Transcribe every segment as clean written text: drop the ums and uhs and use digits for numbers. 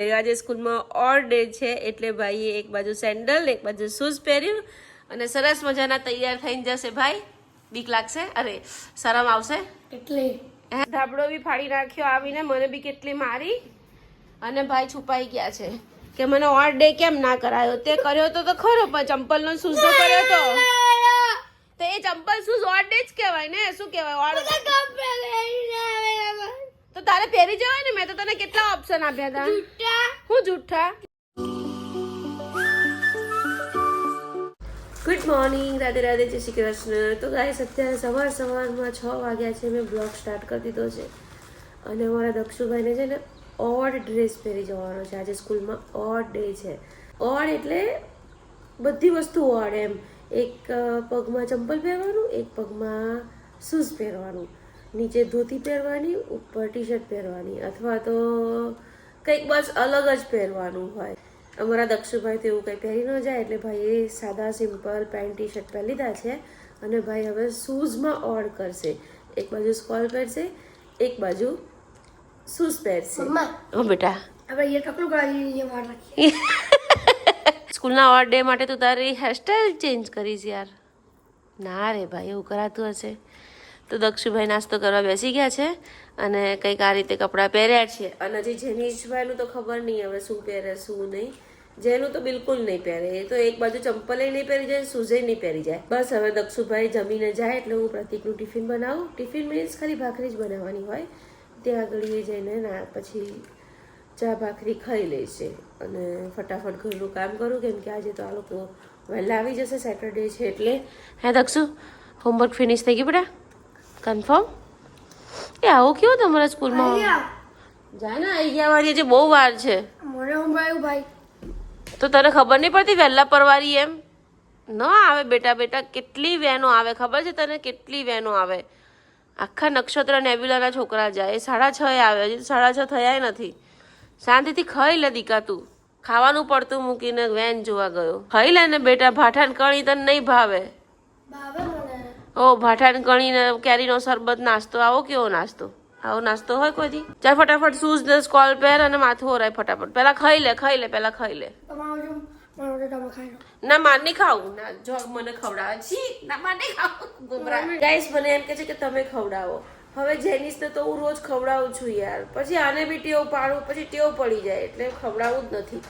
આજે સ્કૂલમાં ઓર ડે છે એટલે ભાઈએ એક બાજુ સેન્ડલ એક બાજુ શૂઝ પહેર્યું અને સરસ મજાના તૈયાર થઈને જશે. ભાઈ બીક લાગશે? અરે શરમ આવશે કેટલી? ધાબળો બી ફાડી નાખ્યો આવીને, મને બી કેટલી મારી. અને ભાઈ છુપાઈ ગયા છે કે મને ઓર ડે કેમ ના કરાયો. તે કર્યો તો ખરો, પણ ચંપલ નો શૂઝ તો કર્યો તો એ ચંપલ શૂઝ ઓર ડે જ કહેવાય ને. શું કહેવાય? તો તારે પહેરી જવાય ને. મેં તો તને કેટલા ઓપ્શન આપ્યા હતા. હું જૂઠા. ગુડ મોર્નિંગ, રાધે રાધે, જય શ્રી કૃષ્ણ. તો ગાઈસ અત્યારે સવારમાં 6 વાગ્યા છે. મેં બ્લોગ સ્ટાર્ટ કરી દીધો છે અને અમારા દક્ષુભાઈને છે ને ઓડ ડ્રેસ પહેરી જવાનો છે. આજે સ્કૂલમાં ઓડ ડે છે. ઓડ એટલે બધી વસ્તુ ઓડ એમ. એક પગમાં ચંપલ પહેરવાનું, એક પગમાં શૂઝ પહેરવાનું, નીચે ધોતી પહેરવાની, ઉપર ટી શર્ટ પહેરવાની, અથવા તો કંઈક બસ અલગ જ પહેરવાનું હોય. અમારા દક્ષુભાઈ તો એવું કંઈ પહેરી ન જાય એટલે ભાઈએ સાદા સિમ્પલ પેન્ટ ટી શર્ટ પહેરી લીધા છે અને ભાઈ હવે શૂઝમાં ઓડ કરશે. એક બાજુ સ્કોલ પહેરશે, એક બાજુ શૂઝ પહેરશે. ઓ બેટા, હવે ये टकलू गाड़ी मार रखी है. સ્કૂલના ઓડ ડે માટે તું તારી હેરસ્ટાઈલ ચેન્જ કરીશ યાર? ના રે ભાઈ, એવું કરાતું હશે. તો દક્ષુભાઈ નાસ્તો કરવા બેસી ગયા છે અને કંઈક આ રીતે કપડાં પહેર્યા છે. અને હજી જેનીશભાઈનું તો ખબર નહીં હવે શું પહેરે શું નહીં. જેનું તો બિલકુલ નહીં પહેરે. એ તો એક બાજુ ચંપલે નહીં પહેરી જાય, શૂઝે નહીં પહેરી જાય. બસ હવે દક્ષુભાઈ જમીને જાય એટલે હું પ્રતિકનું ટિફિન બનાવું. ટિફિન મીન્સ ખાલી ભાખરી જ બનાવવાની હોય. ત્યાં આગળ એ જઈને ના પછી ચા ભાખરી ખાઈ લેશે અને ફટાફટ ઘરનું કામ કરું, કેમ કે આજે તો આ લોકો વહેલા આવી જશે. સેટરડે છે એટલે. હે દક્ષુ, હોમવર્ક ફિનિશ થઈ ગયું બેટા? કન્ફર્મ? એ આવું કેવું તમારા સ્કૂલમાં? જા ને, આવી ગયા વાળી છે, બહુ વાર છે. મોરે ઊંઘાયું ભાઈ. તો તને ખબર નહીં પડતી વહેલા પરવારી એમ? ન આવે બેટા. બેટા કેટલી વેનો આવે ખબર છે તને? કેટલી વેનો આવે. આખા નક્ષત્ર નેબ્યુલાના છોકરા જાય. 6:30 આવે, હજી 6:30 થયા નથી. શાંતિથી ખાઈ લે દીકા. તું ખાવાનું પડતું મૂકીને વેન જોવા ગયો. ખાઈ લે ને બેટા. ભાઠાન કણી તને નહીં ભાવે? ભાવે મને. ઓ ભાઠાન કણી ને કેરીનો શરબત નાસ્તો. આવો કેવો નાસ્તો? આવો નાસ્તો હોય કોઈથી? ચાલ ફટાફટ શૂઝ ને સ્કોલ પહેર અને માથું ઓરાય ફટાફટ. પેલા ખાઈ લે, ખાઈ લે, પેલા ખાઈ લે. તમારું મારો તમે ખાઈ લો. ના, માર નહીં ખાવું. ના, જો મને ખવડાવે. છી, ના, માર નહીં ખાવું. ગોબરા ગાઈસ મને એમ કે છે કે તમે ખવડાવો. હવે જેનીસને તો હું રોજ ખવડાવું છું યાર. પછી આને બી ટેવ પાડું, પછી ટેવ પડી જાય એટલે ખવડાવું જ નથી.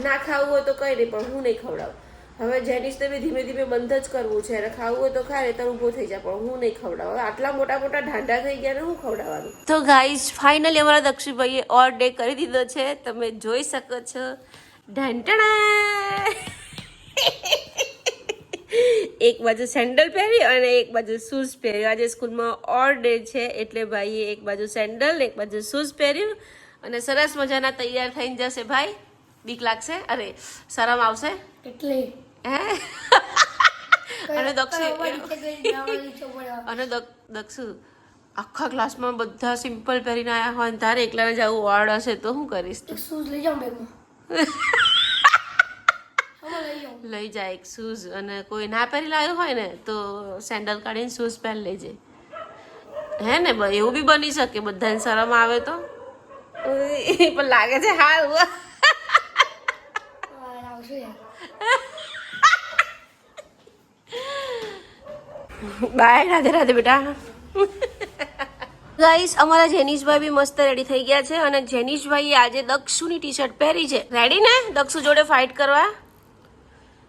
ના ખાવું હોય તો કંઈ નહીં, પણ હું નહીં ખવડાવું. હવે જેનીસને બી ધીમે ધીમે બંધ જ કરવું છે. અને ખાવું હોય તો ખાય, તો ઊભો થઈ જાય, પણ હું નહીં ખવડાવું. હવે આટલા મોટા મોટા ઢાંઢા થઈ ગયા ને હું ખવડાવવાનું. તો ગાઈસ ફાઇનલી અમારા દક્ષુભાઈએ ઓર ડે કરી દીધો છે. તમે જોઈ શકો છો. ઢંટણા એક બાજુ સેન્ડલ પહેરી અને એક બાજુ શૂઝ પહેર્યું. આજે સ્કૂલમાં ઓર ડે છે એટલે ભાઈએ એક બાજુ સેન્ડલ એક બાજુ શૂઝ પહેર્યું અને સરસ મજાના તૈયાર થઈને જશે. ભાઈ બીક લાગશે? અરે શરમ આવશે કેટલી? હે? અને દક્ષુ આખા ક્લાસમાં બધા સિમ્પલ પહેરીને આવ્યા હોય ને તારે એકલાને જવું વાળ હશે તો શું કરીશ? શૂઝ લઈ જાઉં બેગમાં. લઈ જાય એક શૂઝ. અને કોઈ ના પહેરી લાવ્યું હોય ને તો સેન્ડલ કાઢીને શૂઝ પહેરી લેજે. હે ને ભાઈ? એવું બી બની શકે. બધાને શરમ આવે તો પણ લાગે છે હાલ. બાય. રાધે રાધે બેટા. ગાઈસ અમારા જેનીશભાઈ બી મસ્ત રેડી થઈ ગયા છે અને જેનીશભાઈએ આજે દક્ષુની ટી શર્ટ પહેરી છે. રેડી ને દક્ષુ જોડે ફાઇટ કરવા?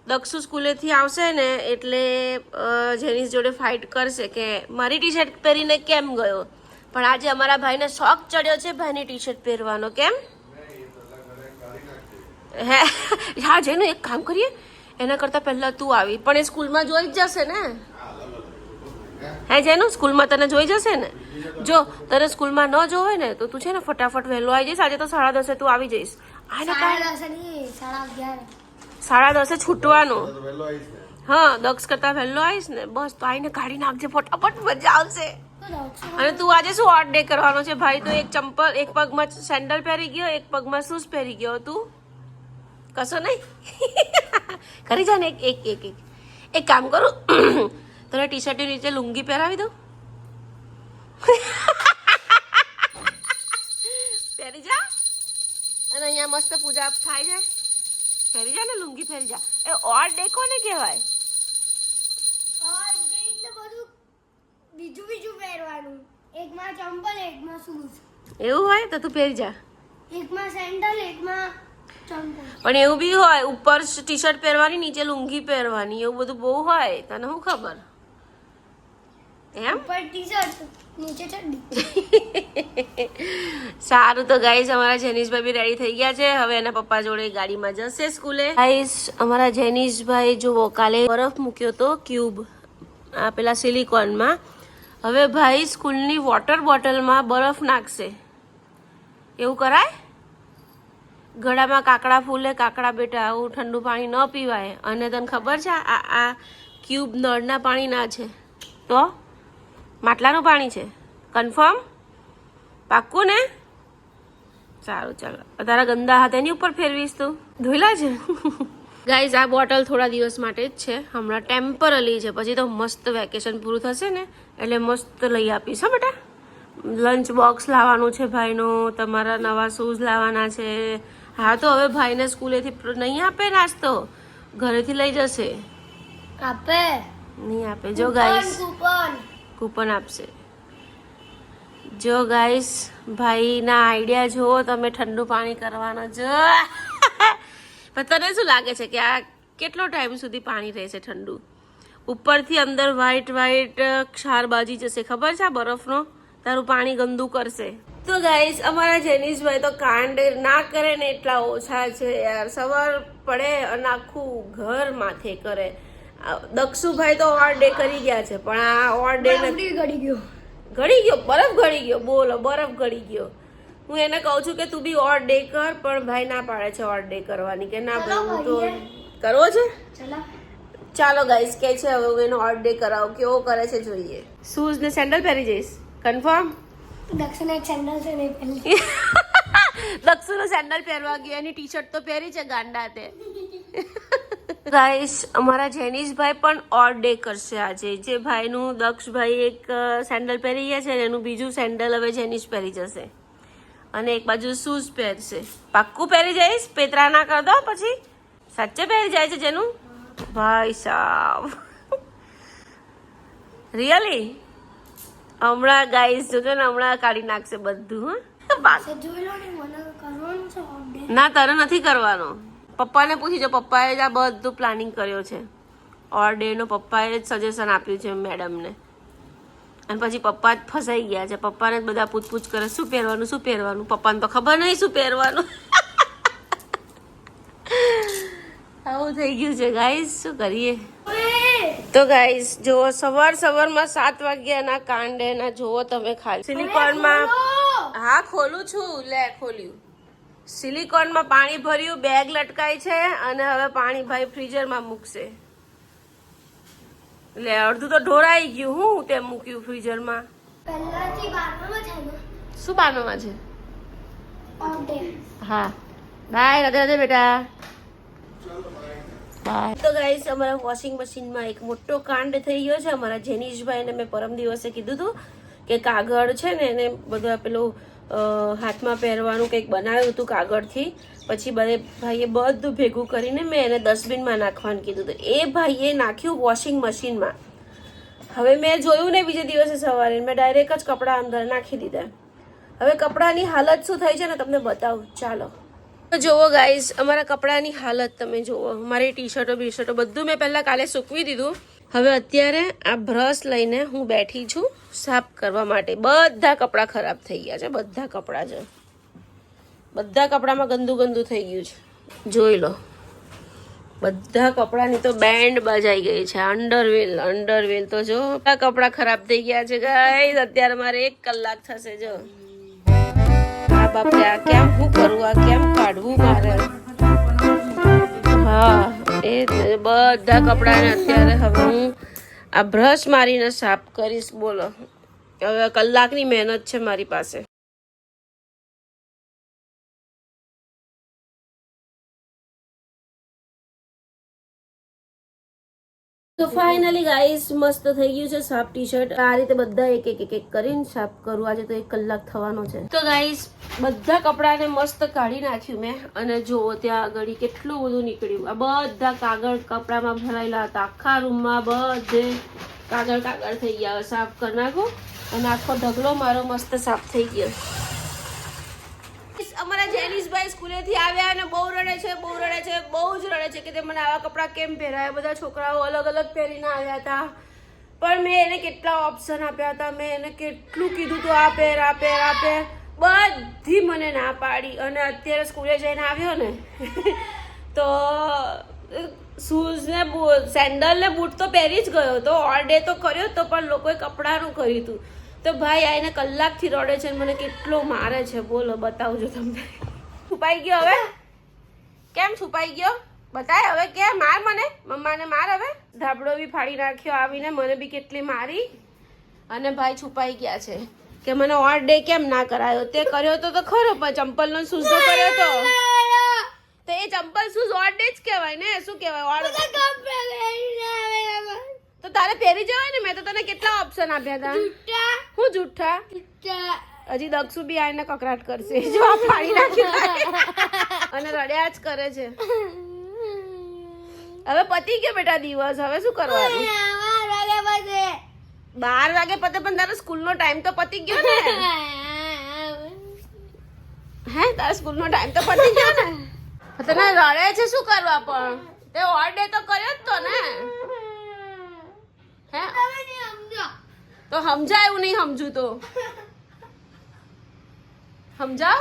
દક્ષુ સ્કૂલેથી આવશે ને એટલે જેનીશ જોડે ફાઇટ કરશે કે મારી ટી શર્ટ પહેરીને કેમ ગયો. પણ આજે અમારા ભાઈને શોખ ચડ્યો છે ભાઈની ટી શર્ટ પહેરવાનો. કેમ? હે હા, જેનું એક કામ કરીએ, એના કરતાં પહેલાં તું આવી. પણ એ સ્કૂલમાં જોઈ જ જશે ને. હે જેનું સ્કૂલમાં તને જોઈ જશે ને. જો તને સ્કૂલમાં ન જોવે ને તો તું છે ને ફટાફટ વહેલો આવી જઈશ. આજે તો 10:30 તું આવી જઈશ. 10:30 છૂટવાનું. હા, દક્ષ કરતા વહેલો આવીશ ને બસ તો આવીને કાઢી નાખજે ફટાફટ. મજા આવશે. અને તું આજે શું ઓડ ડે કરવાનો છે? ભાઈ તો એક ચંપલ, એક પગમાં સેન્ડલ પહેરી ગયો, એક પગમાં શૂઝ પહેરી ગયો. તું કશો નહીં કરી જા ને. એક કામ કરું, તને ટી શર્ટ નીચે લુંગી પહેરાવી દઉં. પહેરી જા અને અને અહીંયા મસ્ત પૂજા થાય છે. ફેરી જા ને લુંગી ફેરી જા. એ ઓર ડે કોને કહેવાય? બધું બીજું પહેરવાનું. એકમાં ચંપલ, એકમાં શૂઝ. એવું હોય તો તું ફેરી જા. એકમાં સેન્ડલ, એકમાં ચંપલ. પણ એવું બી હોય, ઉપર ટી શર્ટ પહેરવાની, નીચે લુંગી પહેરવાની, એવું બધું બહુ હોય. તને શું ખબર? એમ ઉપર ટી-શર્ટ, નીચે ચડ્ડી. સારું તો ગાઈસ, અમારા જેનીશભાઈ બી રેડી થઈ ગયા છે. હવે એના પપ્પા જોડે ગાડીમાં જશે સ્કૂલે. ગાઈસ, અમારા જેનીશભાઈ જુઓ, કાલે બરફ મૂક્યો તો ક્યુબ આ પેલા સિલિકોનમાં. હવે ભાઈ સ્કૂલની વોટર બોટલમાં બરફ નાખશે. એવું કરાય? ગળામાં કાકડા ફૂલે. કાકડા બેટા, આવું ઠંડુ પાણી ન પીવાય. અને તને ખબર છે આ ક્યુબ નળના પાણી ના છે, તો માટલાનું પાણી છે. કન્ફર્મ? પાક્કું ને? સારું, ચાલો. તારા ગંદા હાથ એની ઉપર ફેરવીશ તું? ધોઈલા છે. ગાઈઝ, આ બોટલ થોડા દિવસ માટે જ છે, હમણાં ટેમ્પરરી છે. પછી તો મસ્ત વેકેશન પૂરું થશે ને એટલે મસ્ત લઈ આપીશ. હા બેટા, લંચ બોક્સ લાવવાનું છે ભાઈનું, તમારા નવા શૂઝ લાવવાના છે. હા, તો હવે ભાઈને સ્કૂલેથી નહીં આપે નાસ્તો, ઘરેથી લઈ જશે. આપે નહીં આપે. જો ગાઈસ, કૂપન આપશે. જો ગાઈસ, ભાઈના આઈડિયા જુઓ તમે, ઠંડુ પાણી કરવાનો. જો પણ તને શું લાગે છે કે આ કેટલો ટાઈમ સુધી પાણી રહેશે ઠંડુ? ઉપરથી અંદર વ્હાઈટ ક્ષાર બાજી જશે, ખબર છે? આ બરફનો તારું પાણી ગંદુ કરશે. તો ગાઈસ, અમારા જેનીશભાઈ તો કાંડ ના કરે ને એટલા ઓછા છે યાર. સવાર પડે અને આખું ઘર માથે કરે. દક્ષુભાઈ તો ઓર ડે કરી ગયા છે, પણ આ ઓર ડે નથી. ગળી ગયો, બરફ ગળી ગયો. બોલો, બરફ ગળી ગયો. હું એને કહું છું કે તું બી ઓર ડે કર, પણ ભાઈ ના પાડે છે ઓર ડે કરવાની. કે ના ભાઈ, હું તો કરવો છે. ચાલો ગાઈસ, કે છે હવે એનો ઓર ડે કરાવો. કેવો કરે છે જોઈએ. શૂઝ ને સેન્ડલ પહેરી જઈશ. કન્ફર્મ? દક્ષને એક સેન્ડલ છે નહીં પહેરી. દક્ષુનો સેન્ડલ પહેરવા ગયો, એની ટી શર્ટ તો પહેરી છે ગાંડા તે. ગાઈસ, અમારા જેનીશભાઈ પણ ઓર ડે કરશે આજે. જે ભાઈનું દક્ષભાઈ એક સેન્ડલ પહેરી ગયા છે ને, એનું બીજું સેન્ડલ હવે જેનીશ પહેરી જશે. અને એક બાજુ શૂઝ પહેરશે. પાક્કું પહેરી જઈશ? પેતરા ના કર દો પછી. સાચે પહેરી જાય છે જેનું? ભાઈ સાહેબ, રિયલી? હમણાં ગાઈસ જોજો ને, હમણાં કાઢી નાખશે બધું. ના, તારે નથી કરવાનો. પપ્પાને પૂછી જો, પપ્પાએ જ આ બધું પ્લાનિંગ કર્યો છે. ઓર ડે નો પપ્પાએ જ સજેશન આપ્યું છે મેડમને. અને પછી પપ્પા જ ફસાઈ ગયા છે. પપ્પાને જ બધા પૂછપૂછ કરે, શું પહેરવાનું. પપ્પાને તો ખબર નહીં શું પહેરવાનું. આવું થઈ ગયું છે ગાઈસ, શું કરીએ? તો ગાઈસ, જો સવારમાં 7 વાગ્યાના કાંડેના જોવો તમે ખાલી. સિલિકોનમાં, હા ખોલું છું, લે ખોલ્યું. સિલિકોનમાં પાણી ભર્યું, બેગ લટકાય છે, અને હવે પાણી ભાઈ ફ્રીઝરમાં મૂકશે. લે, અડધું તો ઢોરાઈ ગયું. હું તે મૂક્યું ફ્રીઝરમાં. શું બારમામાં છે? હા, બાય. રાધે બેટા. તો ગાઈસ, અમારા વોશિંગ મશીનમાં એક મોટો કાંડ થઈ ગયો છે. અમારા જેનીશભાઈને મેં પરમ દિવસે કીધું હતું કે કાગળ છે ને, એને બધું પેલું હાથમાં પહેરવાનું કંઈક બનાવ્યું હતું કાગળથી. પછી ભાઈએ બધું ભેગું કરીને મેં એને ડસ્ટબિનમાં નાખવાનું કીધું હતું. એ ભાઈએ નાખ્યું વોશિંગ મશીનમાં. હવે મેં જોયું ને બીજે દિવસે સવારે, મેં ડાયરેક્ટ જ કપડાં અંદર નાખી દીધા. હવે કપડાની હાલત શું થઈ છે ને તમને બતાવું, ચાલો. જોવો ગાઈઝ, અમારા કપડાની હાલત તમે જુઓ. મારી ટી શર્ટો બધું મેં પહેલાં કાલે સૂકવી દીધું. હવે અત્યારે આ બ્રશ લઈને હું બેઠી છું સાફ કરવા માટે. બધા કપડાં ખરાબ થઈ ગયા છે. બધા કપડાં છે, બધા કપડામાં ગંદુ થઈ ગયું છે. જોઈ લો, બધા કપડાની તો બેન્ડ બજાઈ ગઈ છે. અંડરવેલ તો જો, બધા કપડાં ખરાબ થઈ ગયા છે ગાઈઝ. અત્યારે મારે 1 કલાક થશે. જો બાપરે, આ કેમ હું કરું, આ કેમ કાઢવું મારે? હા, એ બધા કપડાને અત્યારે હવે હું આ બ્રશ મારીને સાફ કરીશ. બોલો, હવે કલાકની મહેનત છે મારી પાસે. તો ફાઇનલી ગાઈસ મસ્ત થઈ ગયું છે સાફ ટી શર્ટ. આ રીતે બધા એક એક એક એક કરીને સાફ કરું. આજે તો 1 કલાક થવાનો છે. તો ગાઈસ બધા કપડાને મસ્ત કાઢી નાખ્યું મેં અને જો ત્યાં આગળ કેટલું બધું નીકળ્યું. આ બધા કાગળ કપડામાં ભરાયેલા હતા. આખા રૂમમાં બધે કાગળ થઈ ગયા. હવે સાફ કરી નાખું અને આખો ઢગલો મારો મસ્ત સાફ થઈ ગયો. અમારા જેનિશભાઈ સ્કૂલેથી આવ્યા અને બહુ રડે છે બહુ જ રડે છે કે તે મને આવા કપડાં કેમ પહેરાયા. બધા છોકરાઓ અલગ અલગ પહેરીને આવ્યા હતા પણ મેં એને કેટલા ઓપ્શન આપ્યા હતા. મેં એને કેટલું કીધું તું આ પહેર બધી મને ના પાડી. અને અત્યારે સ્કૂલે જઈને આવ્યો ને તો શૂઝ ને સેન્ડલ ને બૂટ તો પહેરી જ ગયો તો ઓલ ડે તો કર્યો તો પણ લોકોએ કપડાનું કર્યું હતું. તો ભાઈ આઈને કલાકથી રડે છે મને કેટલો મારે છે. બોલો બતાવજો તમને. છુપાઈ ગયો હવે? કેમ છુપાઈ ગયો? બતાય હવે. કે માર મને મમ્માને માર હવે. ધાબળો બી ફાડી નાખ્યો આવીને. મને બી કેટલી મારી. અને ભાઈ છુપાઈ ગયા છે કે મને ઓલ ડે કેમ ના કરાયો. તે કર્યો તો ખરો પણ ચંપલનો શૂઝ તો કર્યો તો એ ચંપલ શૂઝ ઓલ ડે જ કહેવાય ને. શું કહેવાય? તો તારે પહેરી જવાય ને. મેં તો તને કેટલા ઓપ્શન આપ્યા હતા. હું જુઠ્ઠા? હજી દક્ષુ બી આઈને કકરાટ કરશે. જો આ ફાડી નાખ્યું અને રડ્યા જ કરે છે. હવે પતી ગયો બેટા દિવસ. હવે શું કરવાનું? 12 વાગે પતે પણ તારો સ્કૂલનો ટાઈમ તો પતી ગયો ને. હે તારા સ્કૂલનો ટાઈમ તો પતી ગયો ને. તને રડે છે શું કરવા પણ? તે ઓલ ડે તો કર્યો જ તો ને. હે તો સમજાય એવું નહીં સમજુ તો સમજાવ.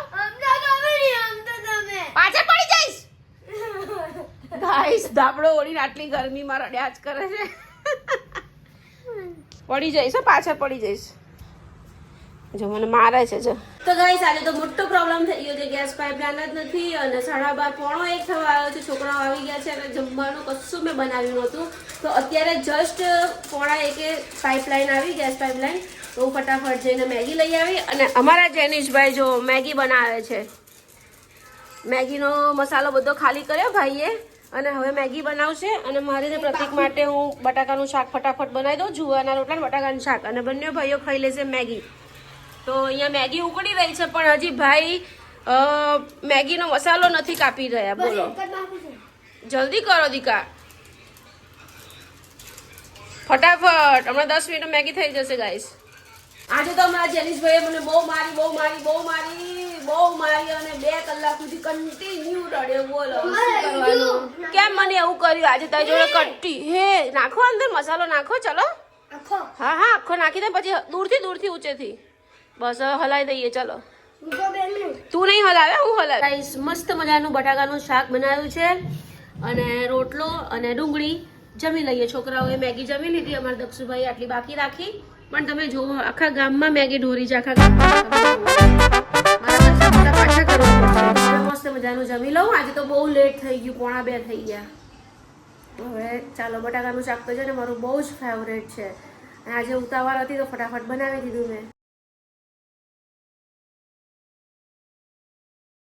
પાછળ પડી જઈશ. ગાઈસ ધાબળો ઓળીને આટલી ગરમીમાં રડ્યા જ કરે છે. પડી જઈશ પાછળ પડી જઈશ. જો મને મારે છે જો. તો ગાઈસ આજે તો મોટો પ્રોબ્લેમ થઈ ગયો છે. ગેસ પાઇપલાઇન જ નથી અને 12:30 પોણો 1 થવા આવ્યો છે. છોકરાઓ આવી ગયા છે અને જમવાનું કશું મેં બનાવ્યું નહોતું. તો અત્યારે જસ્ટ પોણા 1 પાઇપલાઇન આવી ગેસ પાઇપલાઇન. તો હું ફટાફટ જઈને મેગી લઈ આવી અને અમારા જેનિશભાઈ જો મેગી બનાવે છે. મેગીનો મસાલો બધો ખાલી કર્યો ભાઈએ અને હવે મેગી બનાવશે. અને મારે ને પ્રતિક માટે હું બટાકાનું શાક ફટાફટ બનાવી દઉં. જુવારના રોટલા અને બટાકાનું શાક અને બંને ભાઈઓ ખાઈ લેશે મેગી. તો અહીંયા મેગી ઉકળી રહી છે પણ હજી ભાઈ મેગીનો મસાલો નથી કાપી રહ્યા. બોલો જલ્દી કરો દીકા ફટાફટ. હમણાં 10 મિનિટ મેગી થઈ જશે ગાઈસ. આજે તો અમારા જેનિશભાઈએ મને બહુ મારી અને 2 કલાક સુધી કન્ટિન્યુ રડ્યો. બોલો શું કરવાનું? કેમ મને એવું કર્યું? આજે તારી જોડે કટ્ટી હે નાખો અંદર મસાલો નાખો. ચલો હા આખો નાખી દે પછી દૂરથી ઊંચેથી બસ હલાવી દઈએ. ચલો તું નહીં હલાવે હું હલાવે. ગાઈસ મસ્ત મજાનું બટાકાનું શાક બનાવ્યું છે અને રોટલો અને ડુંગળી. જમી લઈએ. છોકરાઓએ મેગી જમી લીધી. અમારા દક્ષુભાઈ આટલી બાકી રાખી. પણ તમે જુઓ આખા ગામમાં મેગી ઢોરી છે. આખા ગામમાં પાછા કરવા પડશે. મસ્ત મજાનું જમી લઉં. આજે તો બહુ લેટ થઈ ગયું. પોણા 2 થઈ ગયા. હવે ચાલો બટાકાનું શાક તો છે ને મારું બહુ જ ફેવરેટ છે. આજે ઉતાવળ હતી તો ફટાફટ બનાવી દીધું મેં.